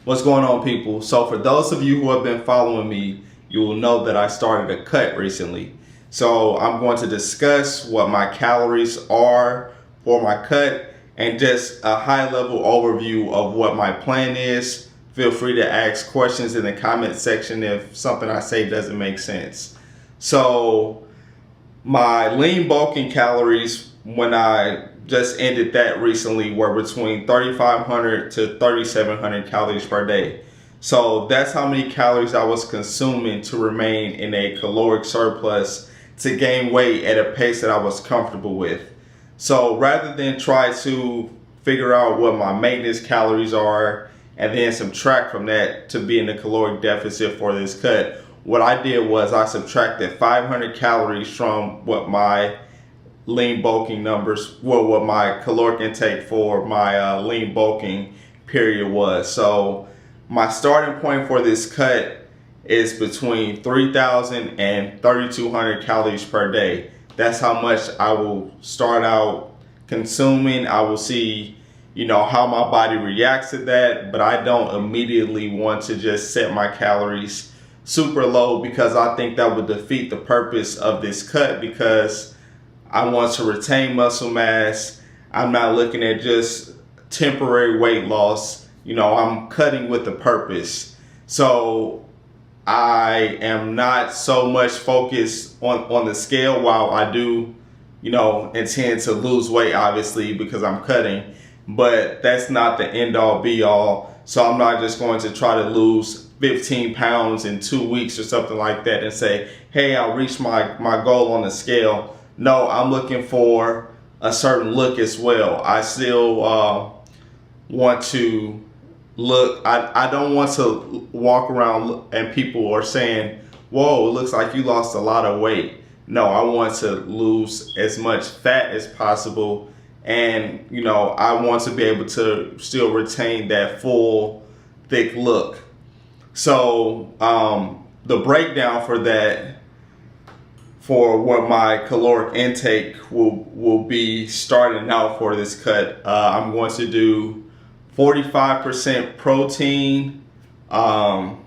What's going on, people? So for those of you who have been following me, you will know that I started a cut recently. So I'm going to discuss what my calories are for my cut and just a high level overview of what my plan is. Feel free to ask questions in the comment section if something I say doesn't make sense. So my lean bulking calories when I just ended that recently were between 3,500 to 3,700 calories per day. So that's how many calories I was consuming to remain in a caloric surplus to gain weight at a pace that I was comfortable with. So rather than try to figure out what my maintenance calories are and then subtract from that to be in the caloric deficit for this cut, what I did was I subtracted 500 calories from what my lean bulking numbers, well, what my caloric intake for my lean bulking period was. So my starting point for this cut is between 3,000 and 3,200 calories per day. That's how much I will start out consuming. I will see, how my body reacts to that, but I don't immediately want to just set my calories super low because I think that would defeat the purpose of this cut, because I want to retain muscle mass. I'm not looking at just temporary weight loss. I'm cutting with a purpose. So I am not so much focused on the scale, while I do, intend to lose weight, obviously, because I'm cutting. But that's not the end all be all. So I'm not just going to try to lose 15 pounds in 2 weeks or something like that and say, hey, I'll reach my goal on the scale. No, I'm looking for a certain look as well. I still want to look. I don't want to walk around and people are saying, whoa, it looks like you lost a lot of weight. No, I want to lose as much fat as possible. And, I want to be able to still retain that full, thick look. So the breakdown for that, for what my caloric intake will be starting out for this cut, I'm going to do 45% protein, 35%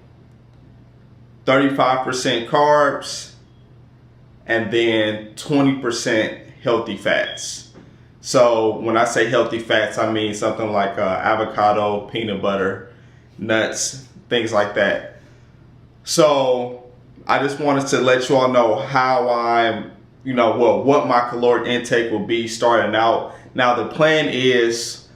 carbs, and then 20% healthy fats. So when I say healthy fats, I mean something like avocado, peanut butter, nuts, things like that. So I just wanted to let you all know how I'm, what my caloric intake will be starting out. Now the plan is,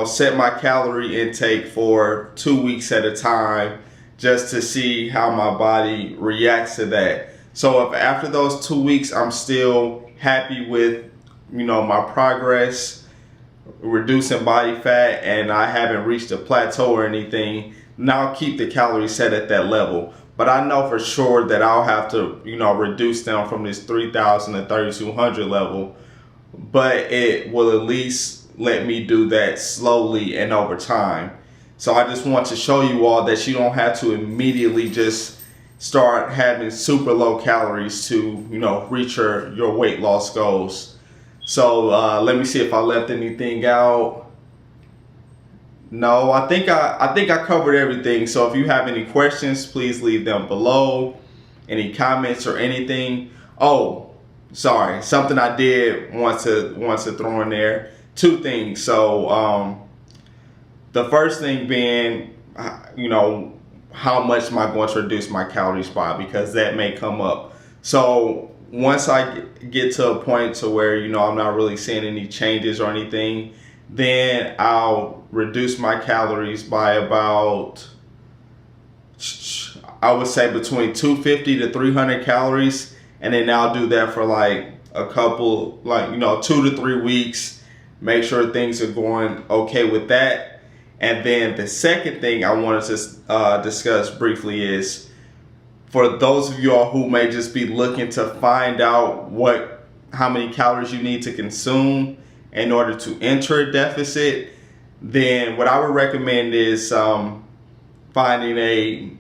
set my calorie intake for 2 weeks at a time, just to see how my body reacts to that. So if after those 2 weeks I'm still happy with, my progress, reducing body fat, and I haven't reached a plateau or anything, now I'll keep the calories set at that level. But I know for sure that I'll have to, reduce down from this 3,000 to 3,200 level. But it will at least let me do that slowly and over time. So I just want to show you all that you don't have to immediately just start having super low calories to, reach your weight loss goals. So let me see if I left anything out. No, I think I covered everything. So if you have any questions, please leave them below. Any comments or anything. Oh, sorry, something I did want to throw in there. Two things. So the first thing being, how much am I going to reduce my calories by, because that may come up. So once I get to a point to where, I'm not really seeing any changes or anything, then I'll reduce my calories by about, I would say, between 250 to 300 calories. And then I'll do that for like a couple, 2 to 3 weeks, make sure things are going okay with that. And then the second thing I wanted to discuss briefly is, for those of you all who may just be looking to find out how many calories you need to consume in order to enter a deficit, then what I would recommend is finding a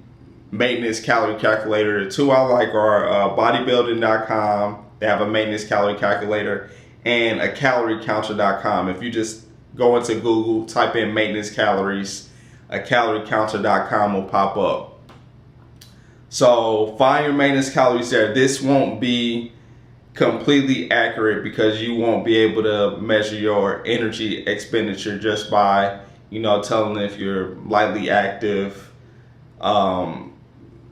maintenance calorie calculator. The two I like are bodybuilding.com. They have a maintenance calorie calculator, and a caloriecounter.com. If you just go into Google, type in maintenance calories, a caloriecounter.com will pop up. So find your maintenance calories there. This won't be completely accurate because you won't be able to measure your energy expenditure just by, telling if you're lightly active,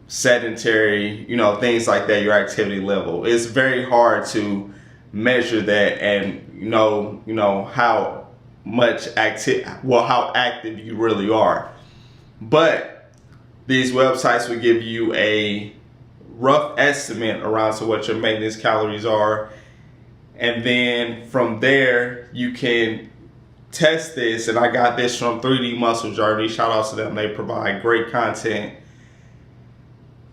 sedentary, things like that, your activity level. It's very hard to measure that and how much how active you really are. But these websites will give you a rough estimate around to what your maintenance calories are, and then from there you can test this. And I got this from 3D Muscle Journey. Shout out to them. They provide great content.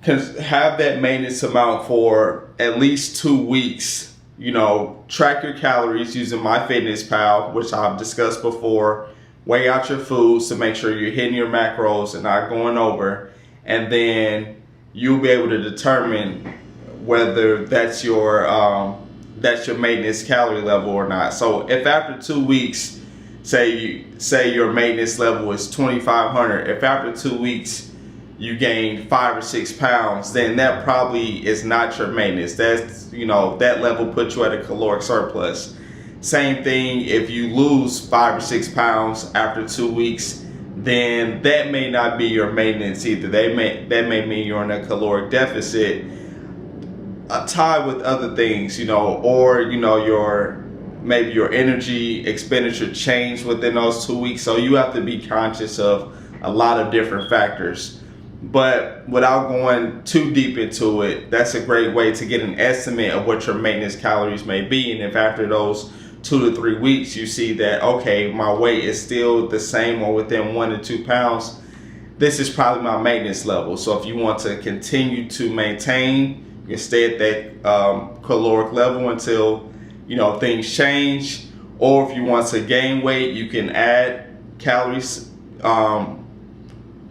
Can have that maintenance amount for at least 2 weeks. Track your calories using MyFitnessPal, which I've discussed before. Weigh out your foods to make sure you're hitting your macros and not going over, and then you'll be able to determine whether that's your maintenance calorie level or not. So if after 2 weeks, say your maintenance level is 2,500, if after 2 weeks you gain 5 or 6 pounds, then that probably is not your maintenance. That's, that level puts you at a caloric surplus. Same thing if you lose 5 or 6 pounds after 2 weeks, then that may not be your maintenance either. That may mean you're in a caloric deficit, tied with other things, or maybe your energy expenditure changed within those 2 weeks. So you have to be conscious of a lot of different factors. But without going too deep into it, that's a great way to get an estimate of what your maintenance calories may be. And if after those 2 to 3 weeks you see that, okay, my weight is still the same or within 1 to 2 pounds, this is probably my maintenance level. So if you want to continue to maintain, you can stay at that caloric level until things change. Or if you want to gain weight, you can add calories.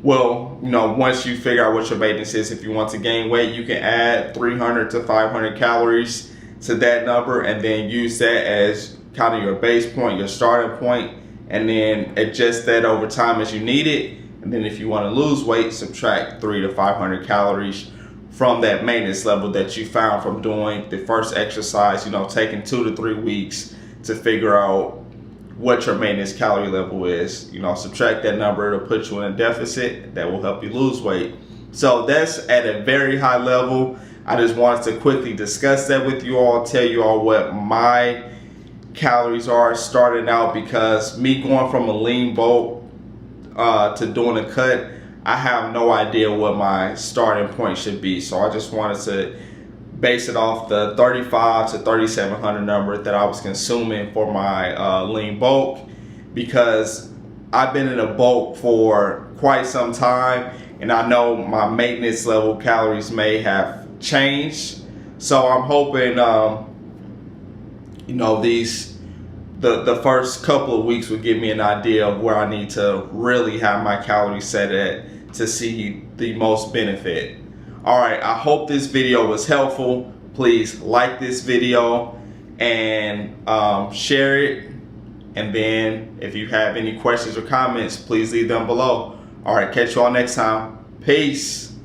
Once you figure out what your maintenance is, if you want to gain weight, you can add 300 to 500 calories to that number, and then use that as kind of your base point, your starting point, and then adjust that over time as you need it. And then if you want to lose weight, subtract 300 to 500 calories from that maintenance level that you found from doing the first exercise, taking 2 to 3 weeks to figure out what your maintenance calorie level is. Subtract that number, it'll put you in a deficit that will help you lose weight. So that's at a very high level. I just wanted to quickly discuss that with you all, tell you all what my calories are starting out, because me going from a lean bulk to doing a cut, I have no idea what my starting point should be. So I just wanted to base it off the 3,500 to 3,700 number that I was consuming for my lean bulk, because I've been in a bulk for quite some time and I know my maintenance level calories may have changed. So I'm hoping the first couple of weeks would give me an idea of where I need to really have my calories set at to see the most benefit. All right, I hope this video was helpful. Please like this video and share it. And then if you have any questions or comments, please leave them below. All right, catch you all next time. Peace.